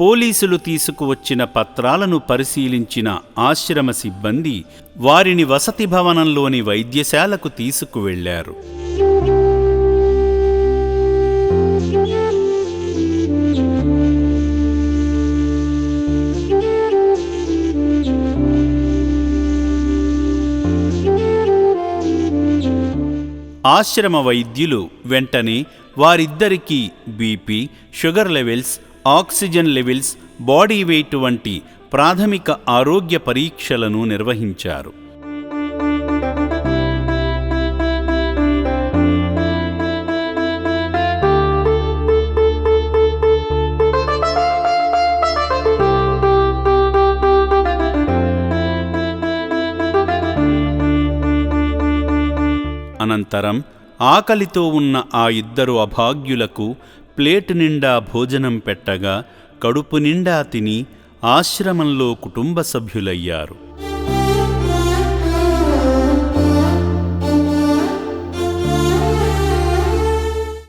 పోలీసులు తీసుకువచ్చిన పత్రాలను పరిశీలించిన ఆశ్రమ సిబ్బంది వారిని వసతి భవనంలోని వైద్యశాలకు తీసుకువెళ్లారు. ఆశ్రమ వైద్యులు వెంటనే వారిద్దరికీ BP, sugar levels, oxygen levels, body weight వంటి ప్రాథమిక ఆరోగ్య పరీక్షలను నిర్వహించారు. అనంతరం ఆకలితో ఉన్న ఆ ఇద్దరు అభాగ్యులకు ప్లేటు నిండా భోజనం పెట్టగా కడుపు నిండా తిని ఆశ్రమంలో కుటుంబ సభ్యులయ్యారు.